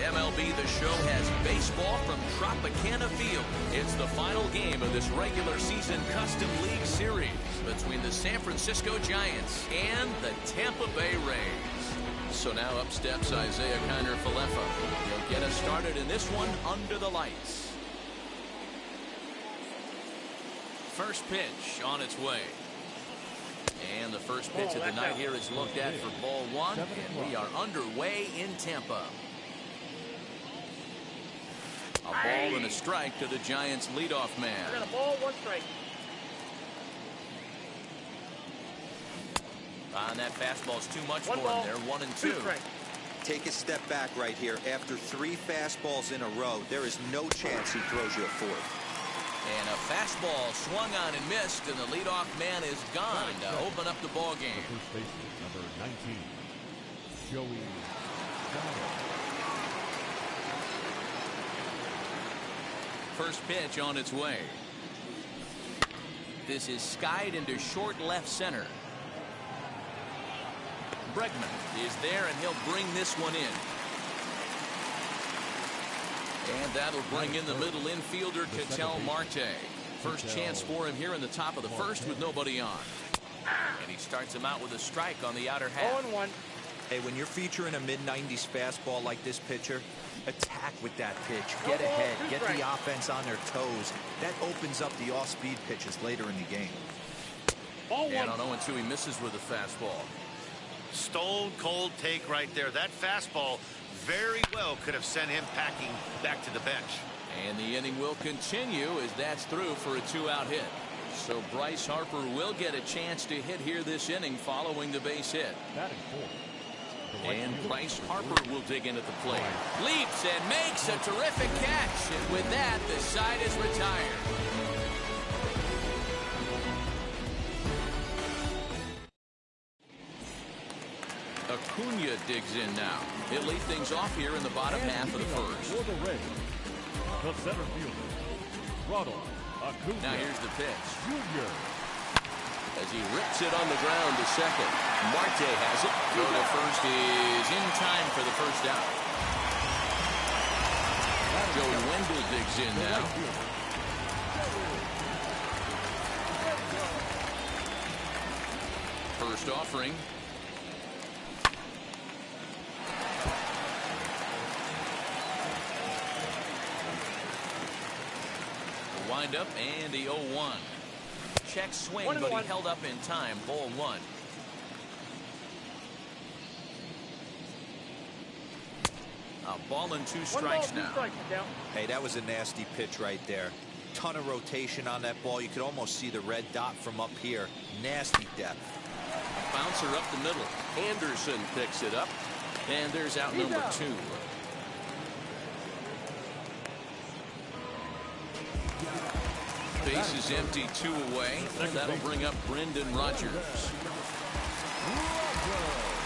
MLB The Show has baseball from Tropicana Field. It's the final game of this regular season Custom League Series between the San Francisco Giants and the Tampa Bay Rays. So now up steps Isaiah Kiner-Falefa. He'll get us started in this one under the lights. First pitch on its way. And the first pitch of the night here is looked at for ball one, and we are underway in Tampa. A ball and a strike to the Giants leadoff man. I got a ball, one strike. And that fastball's too much for him there. 1-2. Take a step back right here. After 3 fastballs in a row, there is no chance he throws you a fourth. And a fastball swung on and missed, and the leadoff man is gone to open up the ball game. First baseman, number 19, Joey Jello. First pitch on its way. This is skied into short left center. Bregman is there, and he'll bring this one in. And that'll bring in the middle infielder, Ketel Marte. First chance for him here in the top of the first with nobody on. And he starts him out with a strike on the outer half. 0-1. Hey, when you're featuring a mid-90s fastball like this pitcher, attack with that pitch. Get ahead. Get the offense on their toes. That opens up the off-speed pitches later in the game. And on 0-2, he misses with a fastball. Stone cold take right there. That fastball very well could have sent him packing back to the bench. And the inning will continue as that's through for a 2-out hit. So Bryce Harper will get a chance to hit here this inning following the base hit. And Bryce Harper will dig in at the plate. Leaps and makes a terrific catch. And with that, the side is retired. Acuna digs in now. He'll lead things off here in the bottom half of the first. For the Rays, the center fielder, Ronald Acuna. Now here's the pitch. Junior. As he rips it on the ground to second. Marte has it. Throw to first is in time for the first out. Joey Wendell digs in now. First offering. Wind up and the 0-1. Check swing, but he held up in time. Ball 1. A ball and 2 strikes now. Hey, that was a nasty pitch right there. Ton of rotation on that ball. You could almost see the red dot from up here. Nasty depth. Bouncer up the middle. Anderson picks it up. And there's out number 2. Base is empty, 2 away. That'll bring up Brendan Rodgers.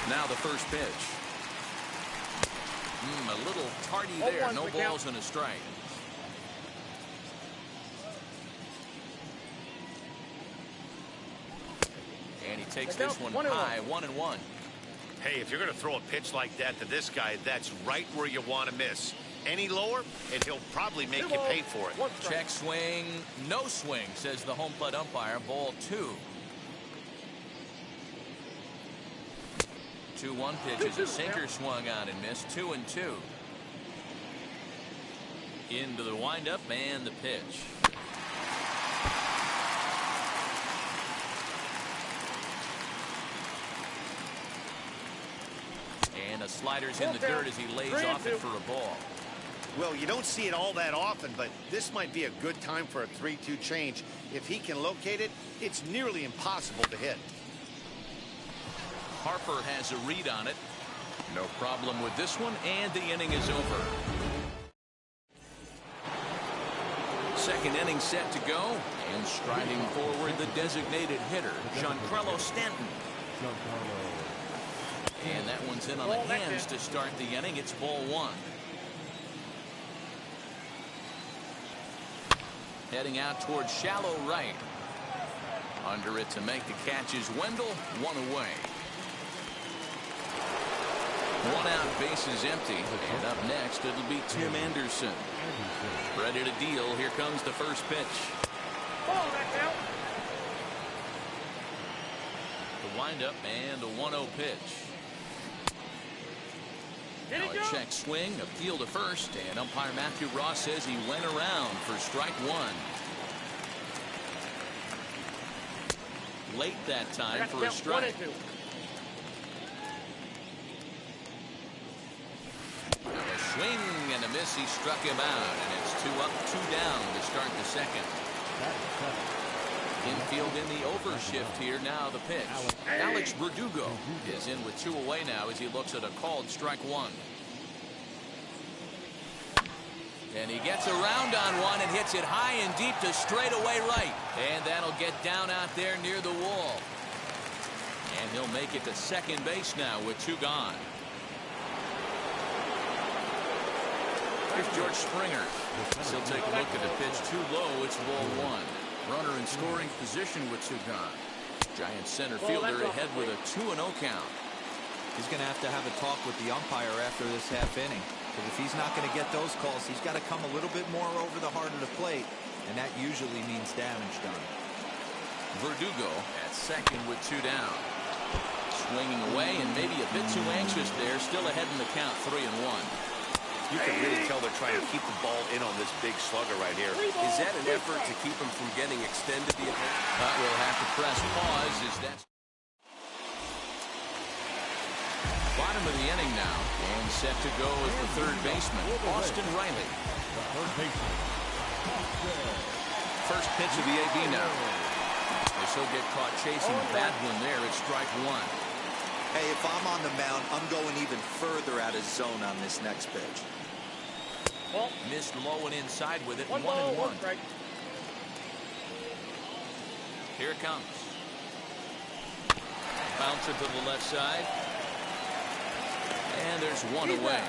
Now the first pitch. A little tardy there. No balls and a strike. And he takes this one high, 1-1. Hey, if you're going to throw a pitch like that to this guy, that's right where you want to miss. Any lower, and he'll probably make you pay for it. Check swing, no swing, says the home plate umpire. Ball 2. 2-1 pitch is a sinker swung on and missed. 2-2. Into the windup and the pitch. And a slider's in the dirt as he lays off it for a ball. Well, you don't see it all that often, but this might be a good time for a 3-2 change. If he can locate it, it's nearly impossible to hit. Harper has a read on it. No problem with this one, and the inning is over. Second inning set to go, and striding forward the designated hitter, Giancarlo Stanton. And that one's in on the hands to start the inning. It's ball 1. Heading out towards shallow right. Under it to make the catch is Wendell. 1 away. One out, bases empty. And up next, it'll be Tim Anderson. Ready to deal. Here comes the first pitch. The windup and a 1-0 pitch. Now a check swing, appeal to first, and umpire Matthew Ross says he went around for strike one. Late that time for a strike. Now a swing and a miss. He struck him out, and it's 2 up, 2 down to start the second. Infield in the overshift here. Now the pitch. Alex Verdugo is in with 2 away now as he looks at a called strike one. And he gets around on one and hits it high and deep to straightaway right. And that'll get down out there near the wall. And he'll make it to second base now with 2 gone. Here's George Springer. He'll take a look at the pitch. Too low. It's ball 1. Runner in scoring position with 2 gone. Giant center fielder ahead with a 2-0 count. He's going to have a talk with the umpire after this half inning. Because if he's not going to get those calls, he's got to come a little bit more over the heart of the plate. And that usually means damage done. Verdugo at second with 2 down. Swinging away and maybe a bit too anxious there. Still ahead in the count, 3-1. You can really tell they're trying to keep the ball in on this big slugger right here. Is that an effort to keep him from getting extended? We'll have to press pause as that's bottom of the inning now, and set to go is the third baseman, Austin Riley. First pitch of the AB now. As he'll get caught chasing a bad one there at strike one. Hey, if I'm on the mound, I'm going even further out of zone on this next pitch. Missed low and inside with it. 1-1. Here it comes. Bouncer to the left side. And there's 1 away.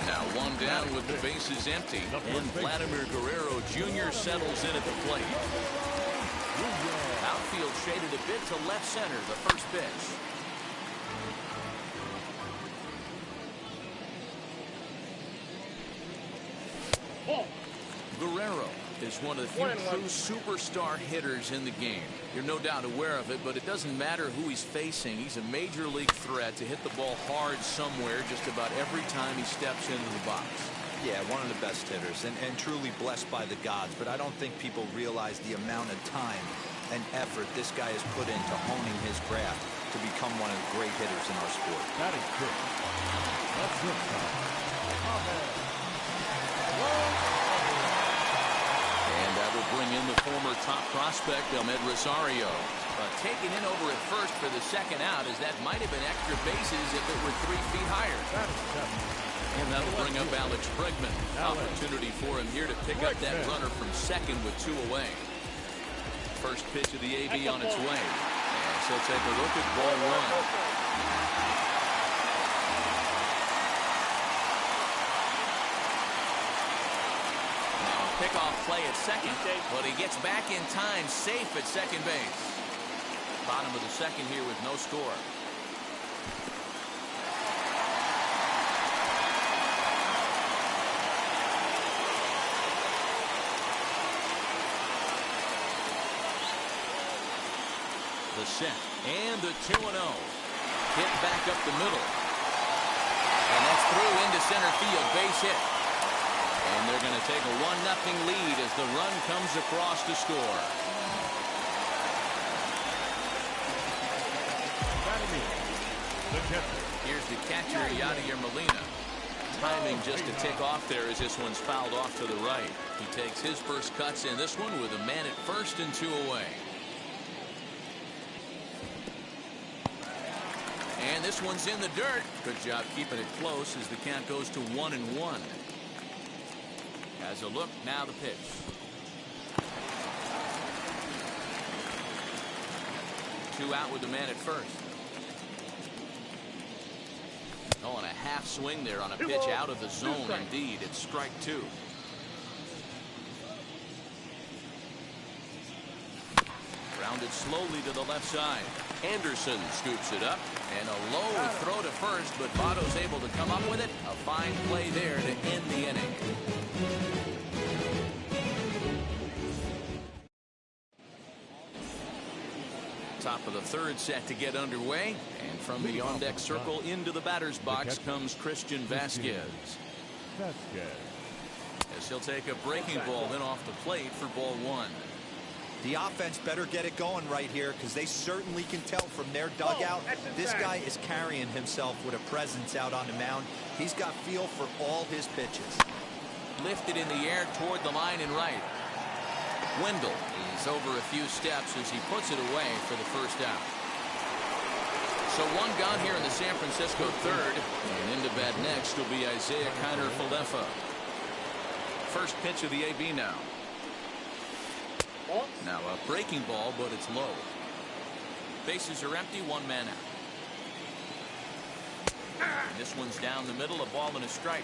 Now 1 down with the bases empty. And Vladimir Guerrero Jr. settles in at the plate. Outfield shaded a bit to left center, the first pitch. Guerrero is one of the few true superstar hitters in the game. You're no doubt aware of it, but it doesn't matter who he's facing. He's a major league threat to hit the ball hard somewhere just about every time he steps into the box. Yeah, one of the best hitters and truly blessed by the gods, but I don't think people realize the amount of time and effort this guy has put into honing his craft to become one of the great hitters in our sport. That is good. That's it. And that will bring in the former top prospect, Ahmed Rosario. Taken in over at first for the second out, as that might have been extra bases if it were 3 feet higher. And that'll bring up Alex Bregman. Opportunity for him here to pick up that runner from second with 2 away. First pitch of the AB on its way. And so take a look at ball 1. Pickoff play at second, but he gets back in time, safe at second base. Bottom of the second here with no score. The set and the 2-0. Hit back up the middle. And that's through into center field, base hit. And they're going to take a 1-0 lead as the run comes across to score. Here's the catcher, Yadier Molina. Timing just to tick off there as this one's fouled off to the right. He takes his first cuts in this one with a man at first and 2 away. And this one's in the dirt. Good job keeping it close as the count goes to 1-1. As a look, now the pitch. Two out with the man at first. Oh, and a half swing there on a pitch out of the zone. Indeed, it's strike 2. Grounded slowly to the left side. Anderson scoops it up. And a low throw to first, but Votto's able to come up with it. A fine play there to end the inning. Top of the third set to get underway. And from the on-deck circle into the batter's box comes Christian Vasquez. As he'll take a breaking ball then off the plate for ball one. The offense better get it going right here because they certainly can tell from their dugout. This guy is carrying himself with a presence out on the mound. He's got feel for all his pitches. Lifted in the air toward the line and right. Wendell is over a few steps as he puts it away for the first out. So one gone here in the San Francisco third. And into bat next will be Isaiah Kiner-Falefa. First pitch of the AB now. Now a breaking ball, but it's low. Bases are empty, one man out. And this one's down the middle, a ball and a strike.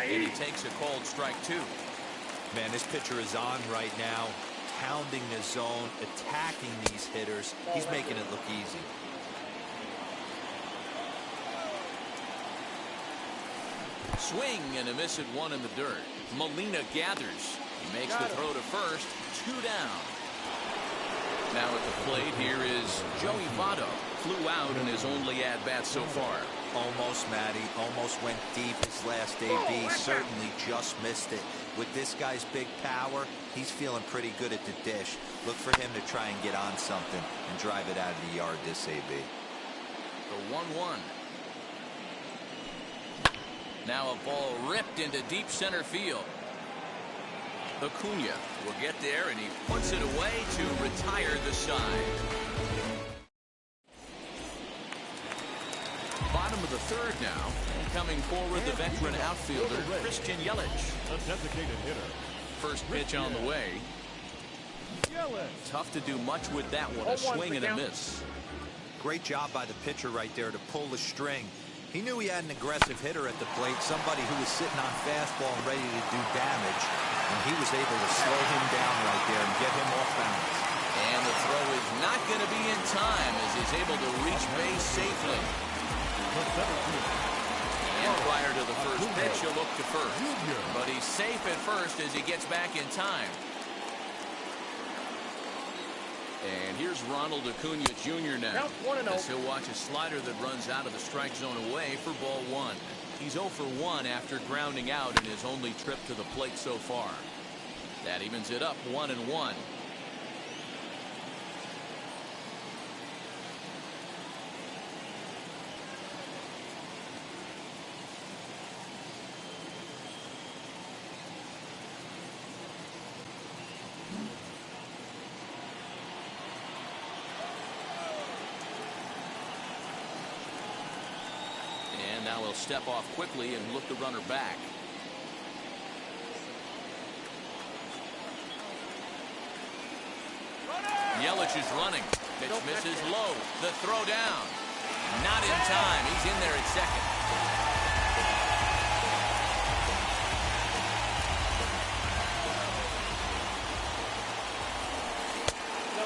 And he takes a called strike two. Man, this pitcher is on right now, pounding the zone, attacking these hitters. He's making it look easy. Swing and a miss at one in the dirt. Molina gathers. He makes the throw to first. Two down. Now at the plate here is Joey Votto. Flew out in his only at-bat so far. Almost, Matty. Almost went deep his last AB. Certainly just missed it. With this guy's big power, he's feeling pretty good at the dish. Look for him to try and get on something and drive it out of the yard this AB. The 1-1. Now a ball ripped into deep center field. Acuna will get there, and he puts it away to retire the side. Bottom of the third now. And coming forward, the veteran outfielder, Christian Yelich. A designated hitter. First pitch on the way. Tough to do much with that one. A swing and a miss. Great job by the pitcher right there to pull the string. He knew he had an aggressive hitter at the plate, somebody who was sitting on fastball and ready to do damage, and he was able to slow him down right there and get him off balance. And the throw is not going to be in time as he's able to reach base safely. And prior to the first pitch, he'll look to first. But he's safe at first as he gets back in time. And here's Ronald Acuna Jr. now, as he'll watch a slider that runs out of the strike zone away for ball one. He's 0 for 1 after grounding out in his only trip to the plate so far. That evens it up 1-1. Now he'll step off quickly and look the runner back. Yelich is running. Pitch misses low. The throw down. Not in time. He's in there at second.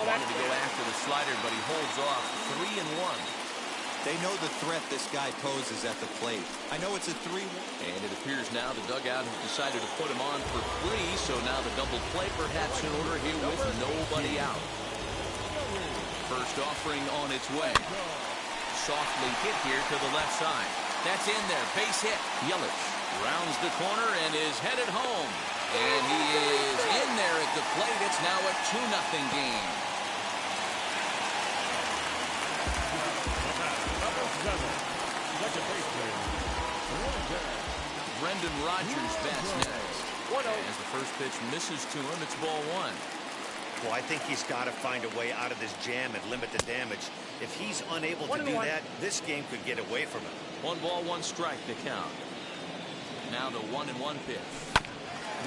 Wanted to go after the slider, but he holds off. 3-1. They know the threat this guy poses at the plate. I know it's a 3-1. And it appears now the dugout has decided to put him on for free, so now the double play perhaps in order here with nobody out. First offering on its way. Softly hit here to the left side. That's in there. Base hit. Yelich rounds the corner and is headed home. And he is in there at the plate. It's now a 2-0 game. Brendan Rodgers bats next. As the first pitch misses to him, it's ball one. Well, I think he's got to find a way out of this jam and limit the damage. If he's unable to do that, this game could get away from him. 1 ball, 1 strike to count. Now the 1-1 pitch.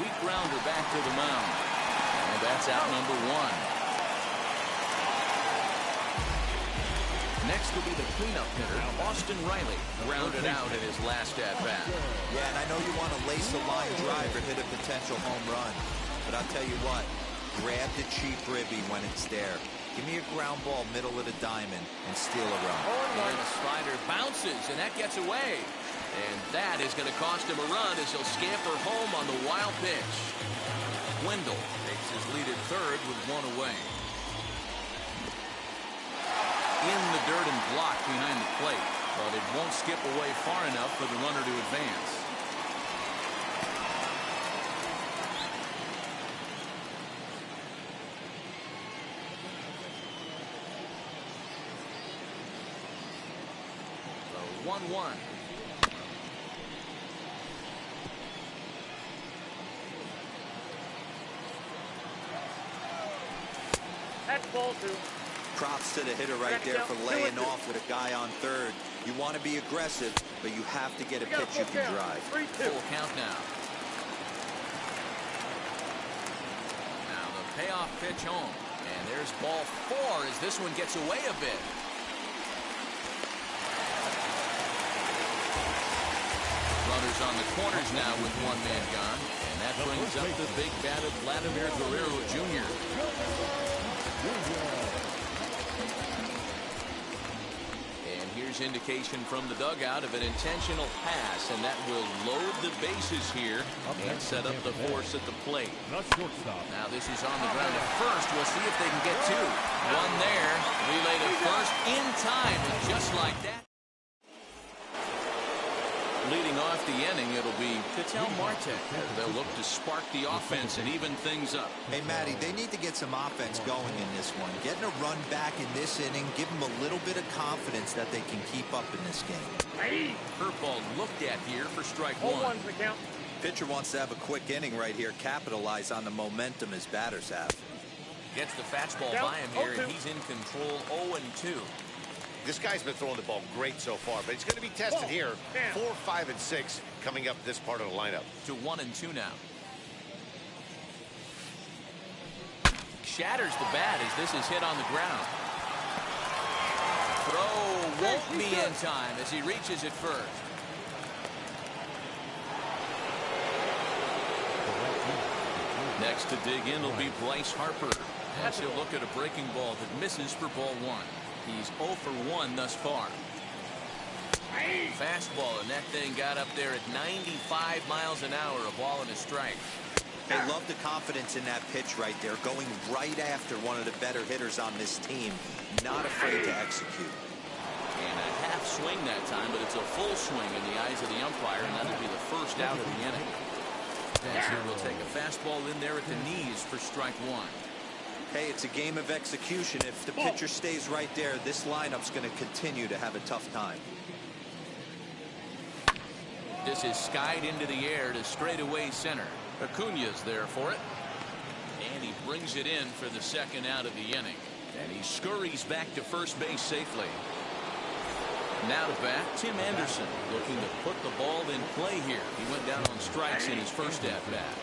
Weak grounder back to the mound. And that's out number 1. Next will be the cleanup hitter, Austin Riley, grounded out in his last at-bat. Yeah, and I know you want to lace a line drive or hit a potential home run, but I'll tell you what, grab the cheap ribby when it's there. Give me a ground ball middle of the diamond and steal a run. And the slider bounces, and that gets away. And that is going to cost him a run as he'll scamper home on the wild pitch. Wendell takes his lead at third with one away. In the dirt and blocked behind the plate, but it won't skip away far enough for the runner to advance. So 1-1. That's ball two. Props to the hitter right there for laying off with a guy on third. You want to be aggressive, but you have to get a pitch you can drive. Full count now. Now the payoff pitch home. And there's ball four as this one gets away a bit. Runners on the corners now with one man gone. And that brings up the big bat of Vladimir Guerrero Jr. And here's indication from the dugout of an intentional pass, and that will load the bases here and set up the force at the plate. Now this is on the ground at first. We'll see if they can get two. One there. Relay to first in time, and just like that. Leading off the inning, it'll be Ketel Marte. They'll look to spark the offense and even things up. Hey, Matty, they need to get some offense going in this one. Getting a run back in this inning, give them a little bit of confidence that they can keep up in this game. Curveball looked at here for strike one. Pitcher wants to have a quick inning right here, capitalize on the momentum his batters have. Gets the fastball by him here, and he's in control 0-2. This guy's been throwing the ball great so far, but he's going to be tested here. 4, 5, and 6 coming up this part of the lineup. To 1-2 now. Shatters the bat as this is hit on the ground. Throw won't be in time as he reaches it first. Next to dig in will be Bryce Harper as he'll look at a breaking ball that misses for ball one. He's 0 for 1 thus far. Fastball, and that thing got up there at 95 miles an hour, a ball and a strike. They love the confidence in that pitch right there, going right after one of the better hitters on this team, not afraid to execute. And a half swing that time, but it's a full swing in the eyes of the umpire, and that'll be the first out of the inning. As here we'll take a fastball in there at the knees for strike one. Hey, it's a game of execution. If the pitcher stays right there, this lineup's going to continue to have a tough time. This is skied into the air to straightaway center. Acuna's there for it. And he brings it in for the second out of the inning. And he scurries back to first base safely. Now to bat, Tim Anderson looking to put the ball in play here. He went down on strikes in his first at-bat.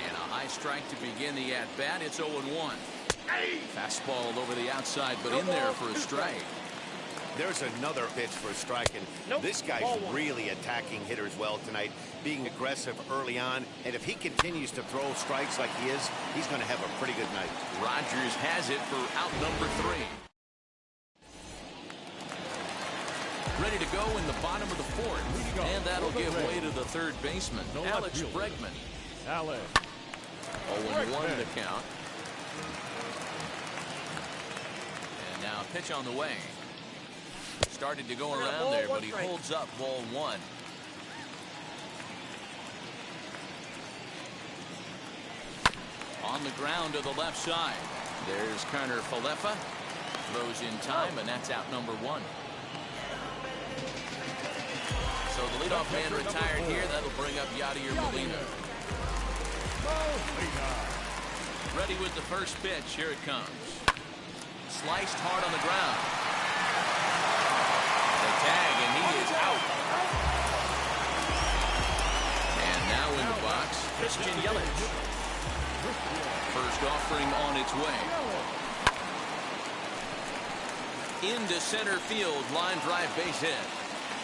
And a high strike to begin the at-bat. It's 0-1. Fastball over the outside, but in there for a strike. There's another pitch for a strike, and this guy's really attacking hitters well tonight, being aggressive early on, and if he continues to throw strikes like he is, he's going to have a pretty good night. Rogers has it for out number 3. Ready to go in the bottom of the fourth, and that'll give way to the third baseman, Alex Bregman. 0-1 the count. And now a pitch on the way. Started to go around there, but he holds up ball one. On the ground to the left side. There's Connor Falefa. Throws in time, and that's out number 1. So the leadoff man retired here. That'll bring up Yadier Molina. Ready with the first pitch. Here it comes. Sliced hard on the ground. The tag, and he is out. And now in the box, Christian Yelich. First offering on its way. into center field, line drive base hit.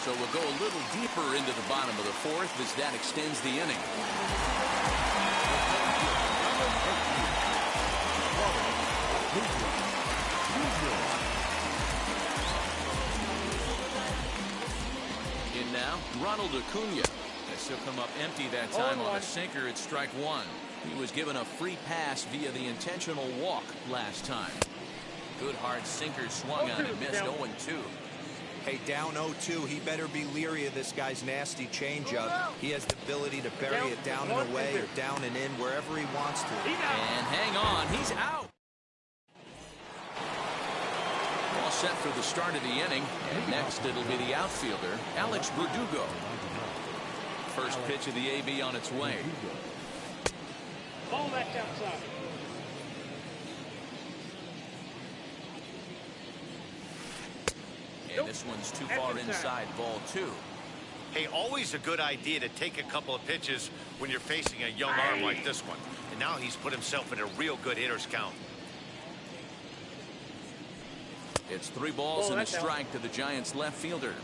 So we'll go a little deeper into the bottom of the fourth as that extends the inning. In now, Ronald Acuna. He'll come up empty that time on a sinker at strike one. He was given a free pass via the intentional walk last time. Good hard sinker swung on and missed. 0-2. Hey, down 0-2. He better be leery of this guy's nasty changeup. He has the ability to bury it down and away or down and in wherever he wants to. And hang on, he's out. All set for the start of the inning. And next it'll be the outfielder, Alex Verdugo. First pitch of the AB on its way. Ball back outside. And this one's too far inside, ball two. Hey, always a good idea to take a couple of pitches when you're facing a young arm like this one. And now he's put himself in a real good hitter's count. It's 3 balls and a strike to the Giants left fielder.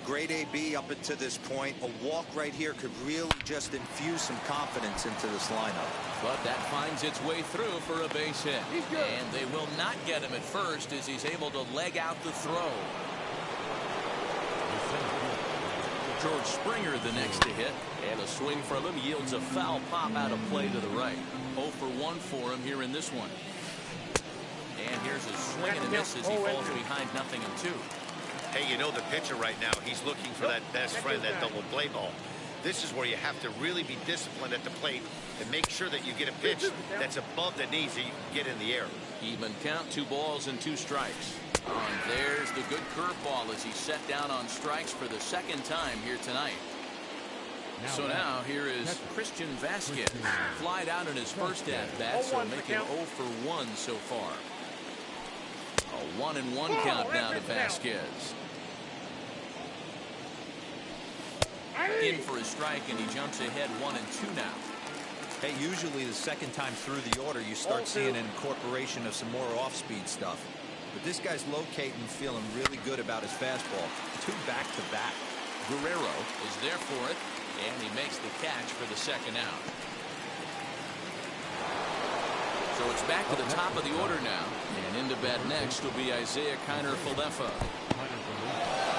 Great AB up until this point. A walk right here could really just infuse some confidence into this lineup. But that finds its way through for a base hit. And they will not get him at first as he's able to leg out the throw. George Springer the next to hit. And a swing from him yields a foul pop out of play to the right. 0 for 1 for him here in this one. And here's a swing and a miss as he falls behind 0-2. Hey, you know the pitcher right now, he's looking for that best friend, that double play ball. This is where you have to really be disciplined at the plate and make sure that you get a pitch that's above the knees that you can get in the air. Even count, 2 balls and 2 strikes. And there's the good curveball as he's set down on strikes for the second time here tonight. So now here is Christian Vasquez. Flied out in his first at-bat, so making 0 for 1 so far. A 1-1 count now to Vasquez. In for a strike, and he jumps ahead 1-2 now. Hey, usually the second time through the order, you start seeing an incorporation of some more off-speed stuff. But this guy's locating, feeling really good about his fastball. 2 back-to-back. Guerrero is there for it, and he makes the catch for the second out. So it's back to the top of the order now. And into bat next will be Isaiah Kiner-Falefa.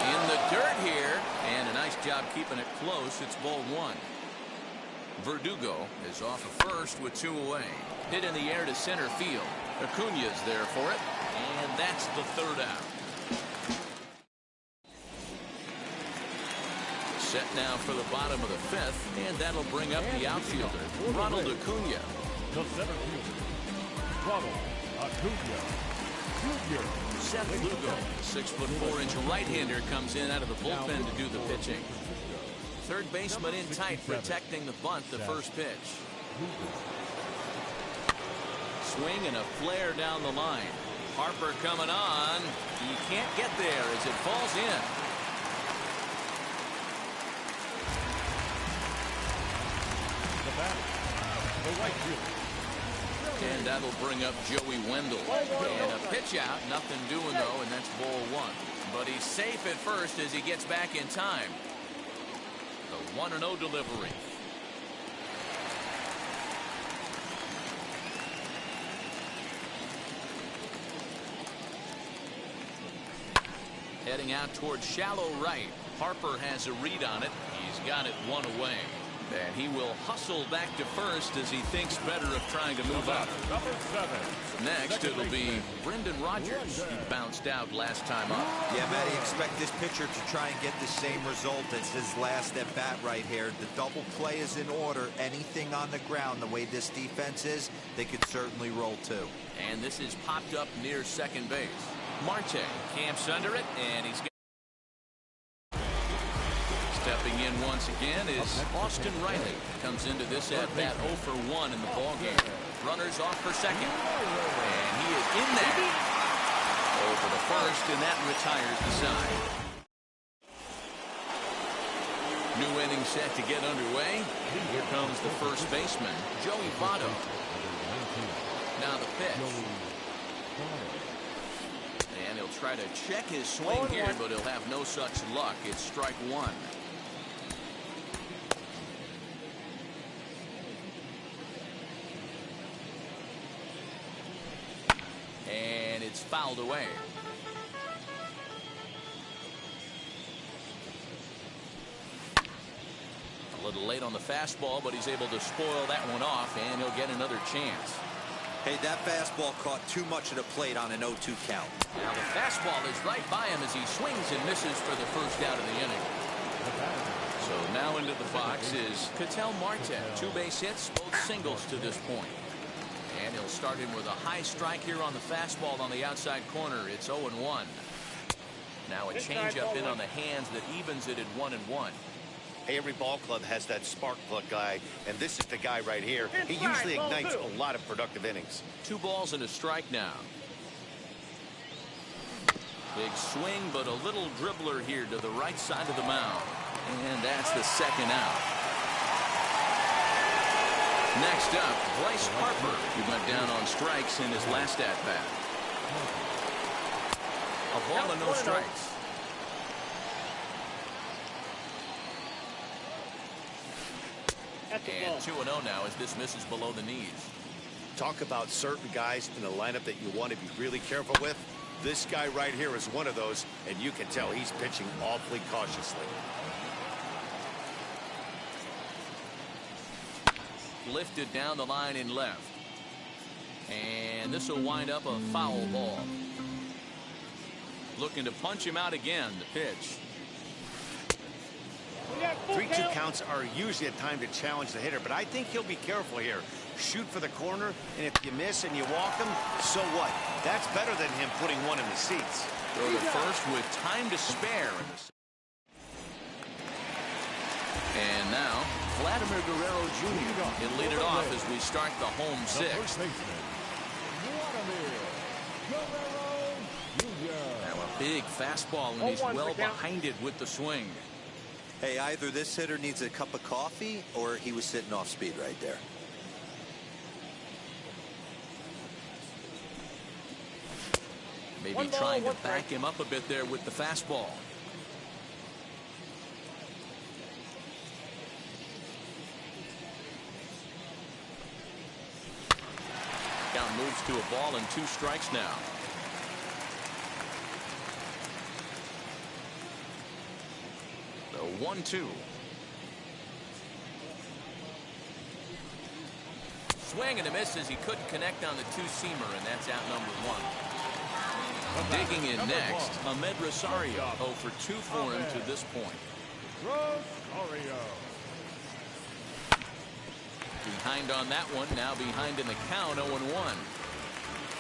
In the dirt here, and a nice job keeping it close. It's ball 1. Verdugo is off of first with 2 away. Hit in the air to center field. Acuna's there for it, and that's the 3rd out. Set now for the bottom of the 5th, and that'll bring up the outfielder, Ronald Acuna. The center fielder, Ronald Acuna Jr. Seth Lugo, 6'4" right-hander, comes in out of the bullpen to do the pitching. Third baseman in tight, protecting the bunt, the first pitch. Swing and a flare down the line. Harper coming on. He can't get there as it falls in. The batter, the right fielder. And that'll bring up Joey Wendell. And a pitch out, nothing doing though, and that's ball 1. But he's safe at first as he gets back in time. The 1-0 delivery. Heading out towards shallow right. Harper has a read on it. He's got it 1 away. And he will hustle back to first as he thinks better of trying to move up. Number 7. Next, it'll be Brendan Rodgers. He bounced out last time up. Yeah, Matty, expect this pitcher to try and get the same result as his last at bat right here. The double play is in order. Anything on the ground, the way this defense is, they could certainly roll too. And this is popped up near second base. Marte camps under it, and he's got. Stepping in once again is Austin Riley. Comes into this at-bat 0 for 1 in the ballgame. Runners off for second. And he is in there. Over the first, and that retires the side. New inning set to get underway. Here comes the first baseman, Joey Votto. Now the pitch. And he'll He'll try to check his swing here, but he'll have no such luck. It's strike one. And it's fouled away. A little late on the fastball, but he's able to spoil that one off, and he'll get another chance. Hey, that fastball caught too much of the plate on an 0-2 count. Now the fastball is right by him as he swings and misses for the first out of the inning. So now into the box is Ketel Marte. 2 base hits, both singles to this point. And he'll start him with a high strike here on the fastball on the outside corner. It's 0-1. Now a changeup in on the hands that evens it at 1-1. Hey, every ball club has that spark plug guy, and this is the guy right here. He usually ignites a lot of productive innings. 2 balls and a strike now. Big swing, but a little dribbler here to the right side of the mound. And that's the second out. Next up, Bryce Harper, who went down on strikes in his last at-bat. A ball and no strikes. And 2-0 now as this misses below the knees. Talk about certain guys in the lineup that you want to be really careful with. This guy right here is one of those, and you can tell he's pitching awfully cautiously. Lifted down the line in left. And this will wind up a foul ball. Looking to punch him out again, the pitch. 3-2 counts are usually a time to challenge the hitter, but I think he'll be careful here. Shoot for the corner, and if you miss and you walk him, so what? That's better than him putting one in the seats. Throw to first with time to spare. And now, Vladimir Guerrero Jr. He'll lead it off as we start the home sixth. Now a big fastball, and he's well behind it with the swing. Hey, either this hitter needs a cup of coffee or he was sitting off speed right there. Maybe trying to back him up a bit there with the fastball. Count moves to a ball and 2 strikes now. So 1-2. Swing and a miss as he couldn't connect on the 2-seamer, and that's out number 1. Digging in next, Ahmed Rosario. 0 for 2 for him to this point. Rosario. Behind on that one, now behind in the count, 0-1.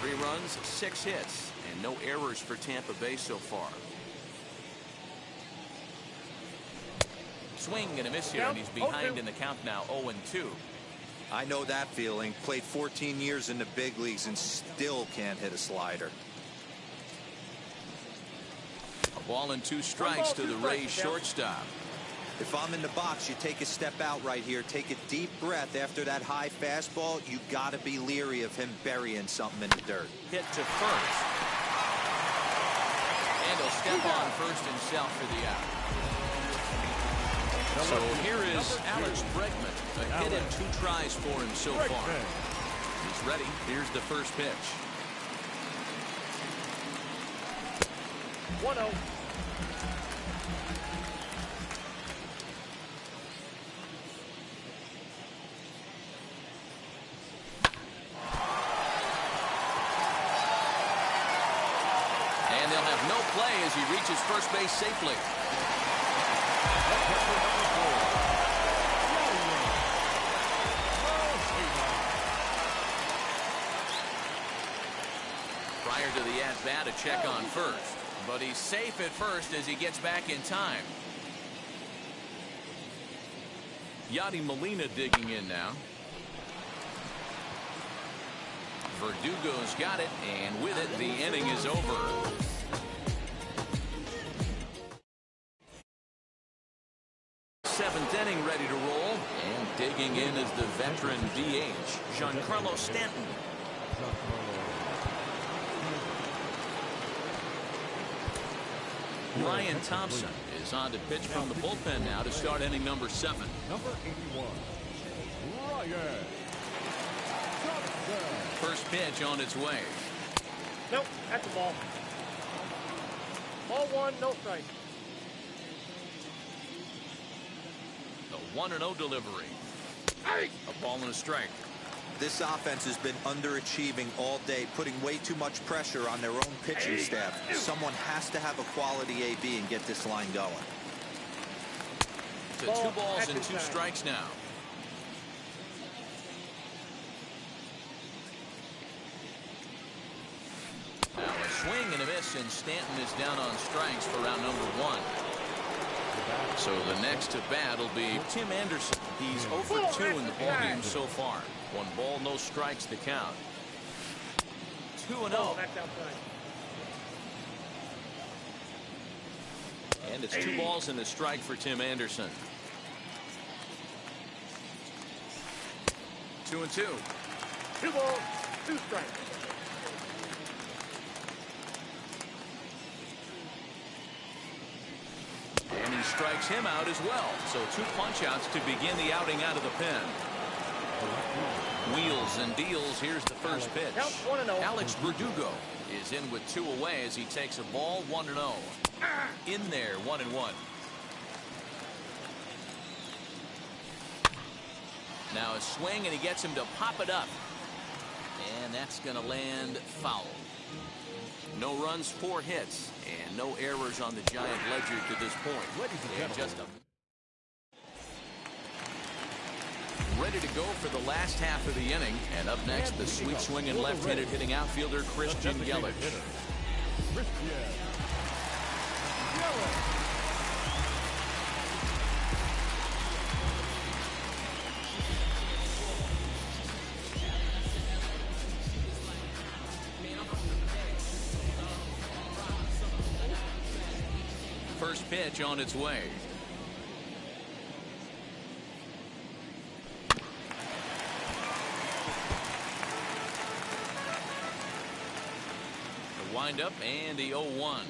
3 runs, 6 hits, and no errors for Tampa Bay so far. Swing and a miss here, and he's behind in the count now, 0-2. I know that feeling. Played 14 years in the big leagues and still can't hit a slider. A ball and 2 strikes to the Rays shortstop. If I'm in the box, you take a step out right here, take a deep breath after that high fastball. You got to be leery of him burying something in the dirt. Hit to first. And he'll step on first himself for the out. So here is Alex Bregman. A hit and 2 tries for him so far. He's ready. Here's the first pitch. 1-0. And they'll have no play as he reaches first base safely. Prior to the at-bat, a check on first. But he's safe at first as he gets back in time. Yadi Molina digging in now. Verdugo's got it, and with it, the inning is over. Seventh inning ready to roll, and digging in is the veteran DH, Giancarlo Stanton. Ryan Thompson is on to pitch from the bullpen now to start inning number 7. Number 81, Ryan Thompson. First pitch on its way. Nope, that's a ball. Ball 1, no strike. The 1-0 delivery. A ball and a strike. This offense has been underachieving all day, putting way too much pressure on their own pitching staff. Someone has to have a quality AB and get this line going. To 2 balls and 2 strikes now. Now a swing and a miss, and Stanton is down on strikes for round number 1. So the next to bat will be Tim Anderson. He's 0 for 2 in the ballgame so far. 1 ball, no strikes to count. 2-0. And it's 2 balls and a strike for Tim Anderson. 2-2. 2 balls, 2 strikes. And he strikes him out as well. So 2 punch-outs to begin the outing out of the pen. Wheels and deals. Here's the first pitch. Alex Verdugo is in with 2 away as he takes a ball. 1-0. In there, 1-1. Now a swing, and he gets him to pop it up. And that's going to land foul. No runs, 4 hits, and no errors on the Giant ledger to this point. And just ready to go for the last half of the inning. And up next, the sweet swinging left-handed hitting outfielder Christian Yelich. First pitch on its way. The windup and the 0-1.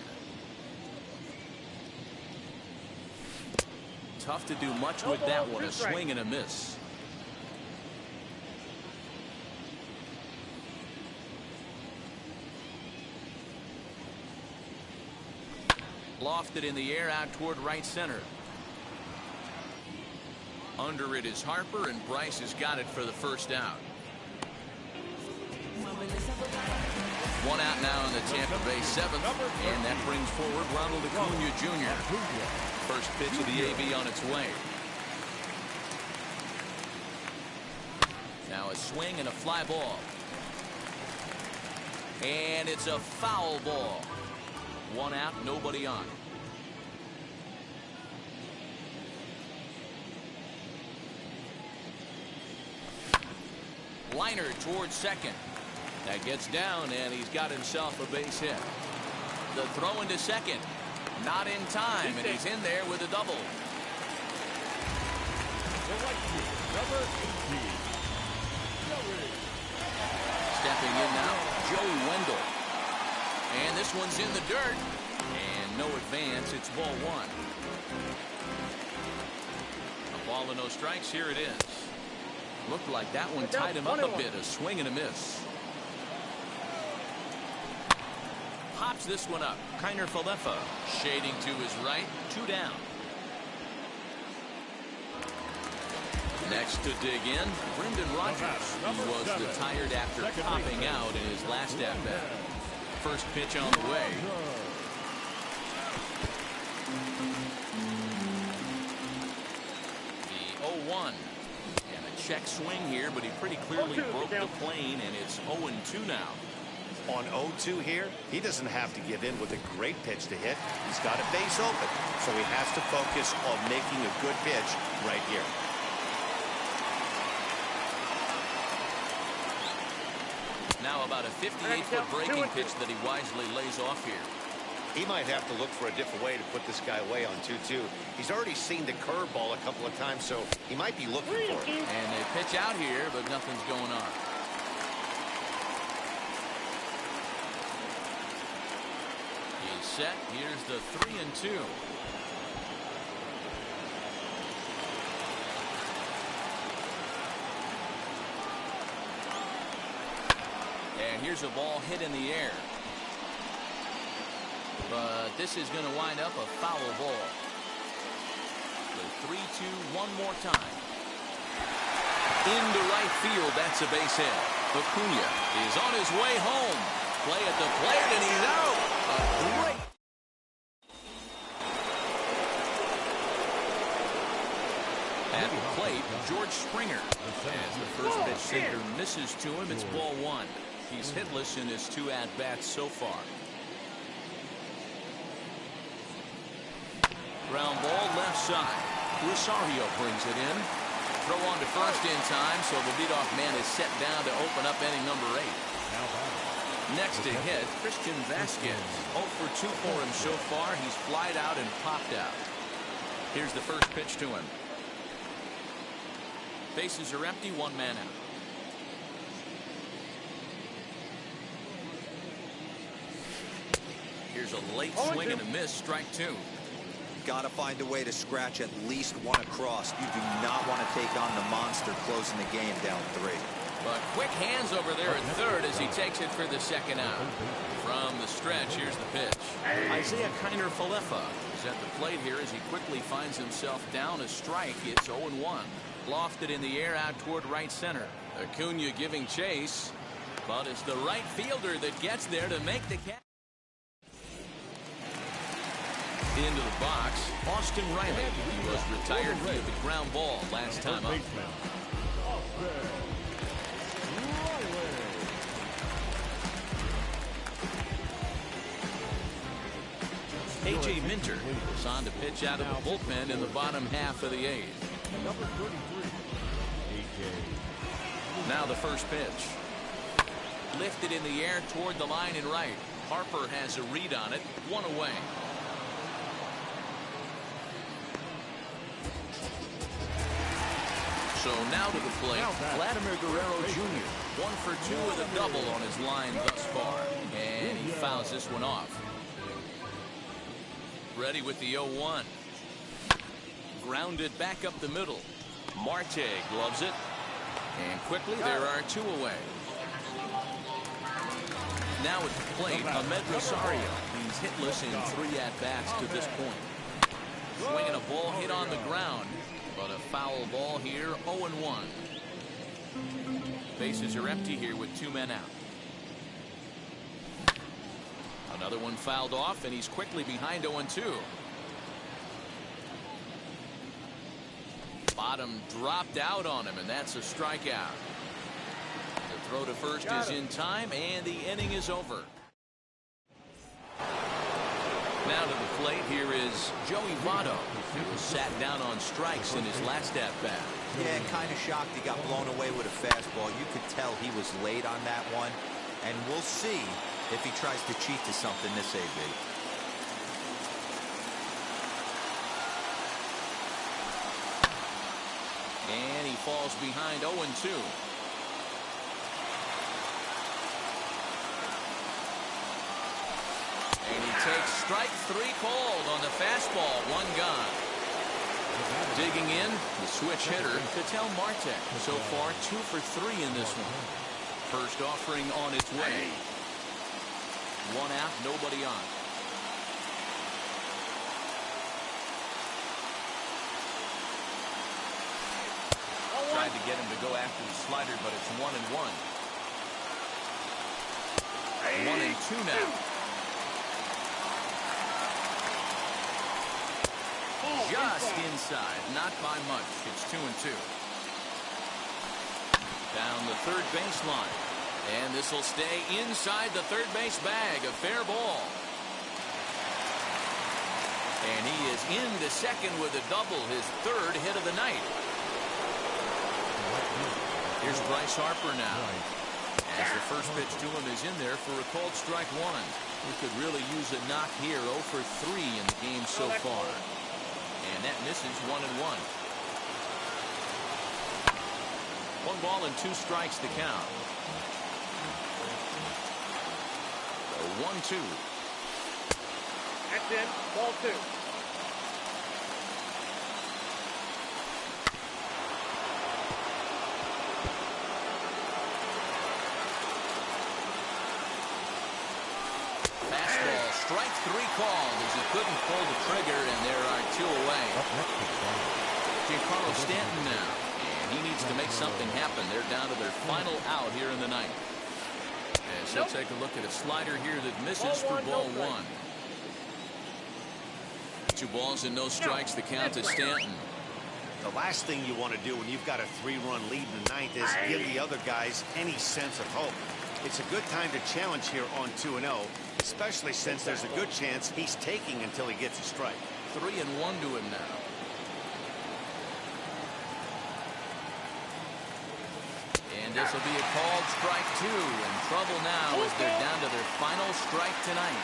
Tough to do much with that one. A swing and a miss. Lofted in the air out toward right center. Under it is Harper, and Bryce has got it for the first out. 1 out now in the Tampa Bay 7th, and that brings forward Ronald Acuna Jr. First pitch of the AB on its way. Now a swing and a fly ball. And it's a foul ball. 1 out, nobody on. Liner towards second. That gets down, and he's got himself a base hit. The throw into second. Not in time, and he's in there with a double. Number 18, Stepping in now, Joey Wendell. And this one's in the dirt. And no advance. It's ball 1. A ball and no strikes. Here it is. Looked like that one tied him up a bit. A swing and a miss. Pops this one up. Kiner Falefa shading to his right. 2 down. Next to dig in, Brendan Rodgers, who was retired after popping out in his last at-bat. First pitch on the way. The 0-1. And a check swing here, but he pretty clearly broke the plane, and it's 0-2 now. On 0-2 here, he doesn't have to give in with a great pitch to hit. He's got a base open, so he has to focus on making a good pitch right here. Now about a 58-foot breaking pitch that he wisely lays off here. He might have to look for a different way to put this guy away on 2-2. He's already seen the curveball a couple of times, so he might be looking for it. And they pitch out here, but nothing's going on. He's set. Here's the 3-2. And here's a ball hit in the air. But this is going to wind up a foul ball. The 3-2 one more time. Into right field. That's a base hit. Acuna is on his way home. Play at the plate, and he's out. A great. At the plate, George Springer. As the first pitch sinker misses to him, it's ball one. He's hitless in his 2 at-bats so far. Ground ball left side. Rosario brings it in. Throw on to first in time, so the leadoff man is set down to open up inning number 8. Next to hit, Christian Vasquez. 0 for 2 for him so far. He's flied out and popped out. Here's the first pitch to him. Bases are empty, 1 man out. Here's a late swing and a miss, strike 2. Got to find a way to scratch at least 1 across. You do not want to take on the monster closing the game down 3. But quick hands over there at third as he takes it for the second out. From the stretch, here's the pitch. Isaiah Kiner-Falefa is at the plate here as he quickly finds himself down a strike. It's 0-1. Lofted in the air out toward right center. Acuna giving chase, but it's the right fielder that gets there to make the catch. Into the box, Austin Riley. He was retired via the ground ball last time up. A.J. Minter is on to pitch out of the bullpen in the bottom half of the 8th. Number 33, A.J. Now the first pitch. Lifted in the air toward the line and right. Harper has a read on it. 1 away. So now to the plate, Vladimir Guerrero Jr. 1 for 2 with a double on his line thus far. And he fouls this one off. Ready with the 0-1. Grounded back up the middle. Marte gloves it. And quickly there are 2 away. Now at the plate, Ahmed Rosario. He's hitless in 3 at-bats to this point. Swinging a ball hit on the ground. But a foul ball here, 0-1. Bases are empty here with 2 men out. Another one fouled off, and he's quickly behind 0-2. Bottom dropped out on him, and that's a strikeout. The throw to first is in time, and the inning is over. Now to the plate, here is Joey Votto. He was sat down on strikes in his last at-bat. Yeah, kind of shocked he got blown away with a fastball. You could tell he was late on that one. And we'll see if he tries to cheat to something this AB. And he falls behind 0-2. And he takes strike 3 called on the fastball. 1 gone. Digging in, the switch hitter, Ketel Marte. So far, 2 for 3 in this one. First offering on its way. 1 out, nobody on. Tried to get him to go after the slider, but it's 1-1. 1-2 now. Just inside, not by much. It's 2-2. Down the third baseline. And this will stay inside the third base bag. A fair ball. And he is into second with a double, his 3rd hit of the night. Here's Bryce Harper now. As the first pitch to him is in there for a called strike 1. He could really use a knock here. 0 for 3 in the game so far. And that misses 1-1. 1 ball and 2 strikes to count. 1-2. That's in. Ball 2. Fastball, strike 3 called as he couldn't pull the trigger, and there are 2 away. Giancarlo Stanton now, and he needs to make something happen. They're down to their final out here in the ninth. And so take a look at a slider here that misses for ball 1. 2 balls and no strikes. The count to Stanton. The last thing you want to do when you've got a 3-run lead in the ninth is give the other guys any sense of hope. It's a good time to challenge here on 2-0, especially since there's a good chance he's taking until he gets a strike. 3-1 to him now. And this will be a called strike 2. In trouble now as they're down to their final strike tonight.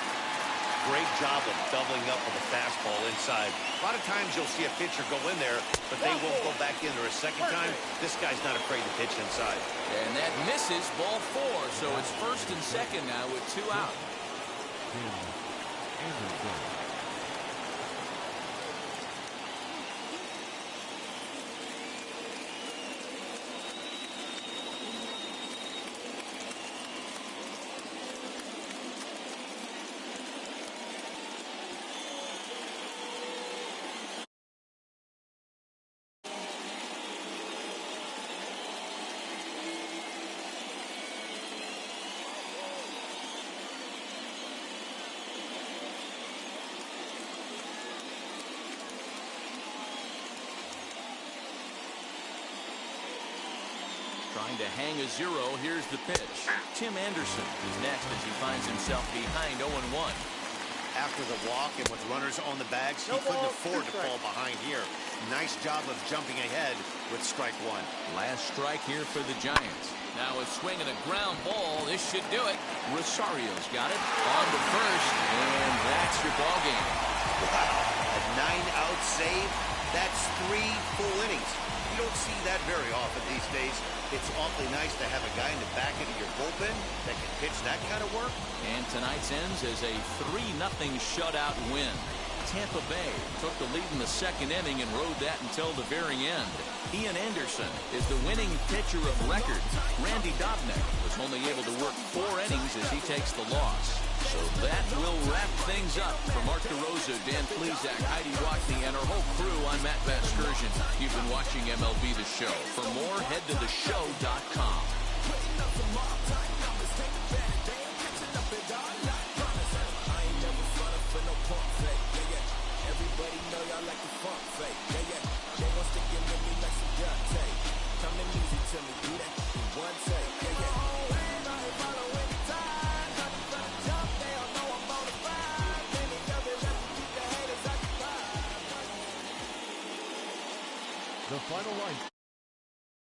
Great job of doubling up with a fastball inside. A lot of times you'll see a pitcher go in there, but they won't go back in there a second time. This guy's not afraid to pitch inside. And that misses ball 4. So it's first and second now with 2 out. Trying to hang a 0. Here's the pitch. Tim Anderson is next as he finds himself behind 0-1. After the walk and with runners on the bags, he couldn't afford to fall behind here. Nice job of jumping ahead with strike 1. Last strike here for the Giants. Now a swing and a ground ball. This should do it. Rosario's got it on the first, and that's your ball game. Wow, a 9-out save. That's 3 full innings. You don't see that very often these days. It's awfully nice to have a guy in the back end of your bullpen that can pitch that kind of work. And tonight's ends as a 3-0 shutout win. Tampa Bay took the lead in the second inning and rode that until the very end. Ian Anderson is the winning pitcher of record. Randy Dobnak was only able to work 4 innings as he takes the loss. So that will wrap things up. For Mark DeRosa, Dan Plesac, Heidi Watney, and our whole crew, I'm Matt Vasgersian. You've been watching MLB The Show. For more, head to theshow.com. Everybody know y'all like the funk fake. They gon' stick it with me like some duct tape. Coming easy to me, do that in one take. The final line.